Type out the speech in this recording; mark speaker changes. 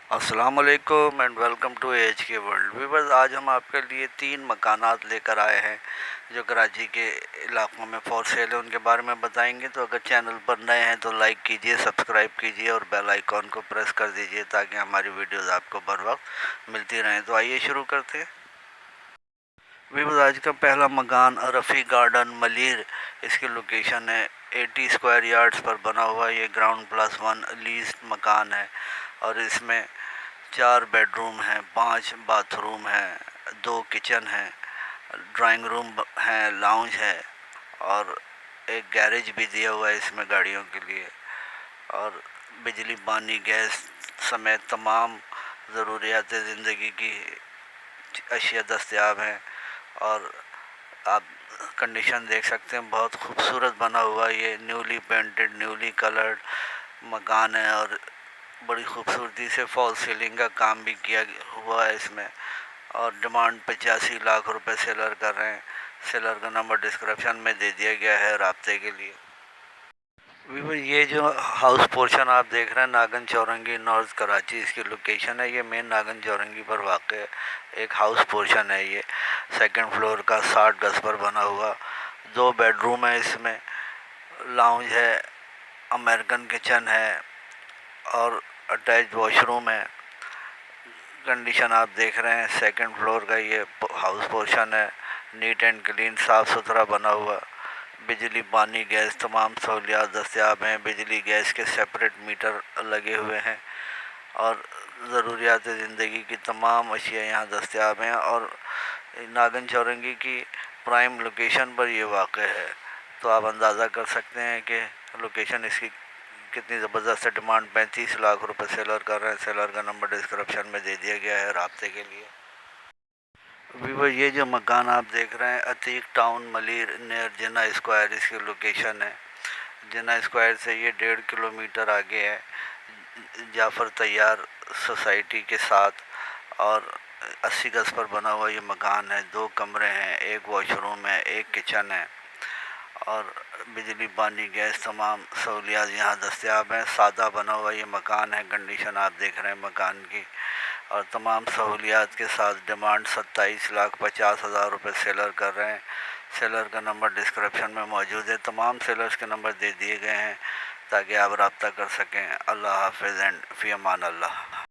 Speaker 1: السلام علیکم and welcome to H کے ورلڈ ویورز۔ آج ہم آپ کے لیے 3 مکانات لے کر آئے ہیں جو کراچی کے علاقوں میں فور سیل ہے، ان کے بارے میں بتائیں گے۔ تو اگر چینل پر نئے ہیں تو لائک کیجئے، سبسکرائب کیجئے اور بیل آئیکن کو پریس کر دیجئے تاکہ ہماری ویڈیوز آپ کو بر وقت ملتی رہیں۔ تو آئیے شروع کرتے ہیں۔ ویورز، آج کا پہلا مکان رفیع گارڈن ملیر، اس کی لوکیشن ہے 80 اسکوائر یارڈز پر بنا ہوا۔ یہ گراؤنڈ پلس 1 لیزڈ مکان ہے اور اس میں 4 بیڈ روم ہیں، 5 باتھ روم ہیں، 2 کچن ہیں، ڈرائنگ روم ہیں، لاؤنج ہے اور ایک گیریج بھی دیا ہوا ہے اس میں گاڑیوں کے لیے، اور بجلی، پانی، گیس سمیت تمام ضروریات زندگی کی اشیاء دستیاب ہیں۔ اور آپ کنڈیشن دیکھ سکتے ہیں، بہت خوبصورت بنا ہوا یہ نیولی پینٹڈ، نیولی کلرڈ مکان ہے اور بڑی خوبصورتی سے فال سیلنگ کا کام بھی کیا ہوا ہے اس میں، اور ڈیمانڈ 85 لاکھ روپے سیلر کر رہے ہیں۔ سیلر کا نمبر ڈسکرپشن میں دے دیا گیا ہے رابطے کے لیے۔ یہ جو ہاؤس پورشن آپ دیکھ رہے ہیں ناگن چورنگی نارتھ کراچی، اس کی لوکیشن ہے۔ یہ مین ناگن چورنگی پر واقع ہے، ایک ہاؤس پورشن ہے۔ یہ 2nd فلور کا 60 گز پر بنا ہوا، 2 بیڈ روم ہے اس میں، لاؤنج ہے، امریکن کچن ہے اور اٹیچ واش روم ہے۔ کنڈیشن آپ دیکھ رہے ہیں 2nd فلور کا یہ ہاؤس پورشن ہے، نیٹ اینڈ کلین، صاف ستھرا بنا ہوا۔ بجلی، پانی، گیس تمام سہولیات دستیاب ہیں۔ بجلی گیس کے سیپریٹ میٹر لگے ہوئے ہیں اور ضروریات زندگی کی تمام اشیاء یہاں دستیاب ہیں، اور ناگن چورنگی کی پرائم لوکیشن پر یہ واقع ہے۔ تو آپ اندازہ کر سکتے ہیں کہ لوکیشن اس کی کتنی زبردست ہے۔ ڈیمانڈ 35 لاکھ روپے سیلر کر رہے ہیں۔ سیلر کا نمبر ڈسکرپشن میں دے دیا گیا ہے رابطے کے لیے۔ یہ جو مکان آپ دیکھ رہے ہیں عتیق ٹاؤن ملیر نیئر جناح اسکوائر، اس کی لوکیشن ہے۔ جناح اسکوائر سے یہ 1.5 کلومیٹر آگے ہے، جعفر طیار سوسائٹی کے ساتھ، اور 80 گز پر بنا ہوا یہ مکان ہے۔ 2 کمرے ہیں، 1 واش روم ہے، 1 کچن ہے اور بجلی، پانی، گیس تمام سہولیات یہاں دستیاب ہیں۔ سادہ بنا ہوا یہ مکان ہے۔ کنڈیشن آپ دیکھ رہے ہیں مکان کی، اور تمام سہولیات کے ساتھ ڈیمانڈ 27,50,000 روپے سیلر کر رہے ہیں۔ سیلر کا نمبر ڈسکرپشن میں موجود ہے۔ تمام سیلرز کے نمبر دے دیے گئے ہیں تاکہ آپ رابطہ کر سکیں۔ اللہ حافظ اینڈ فی امان اللہ۔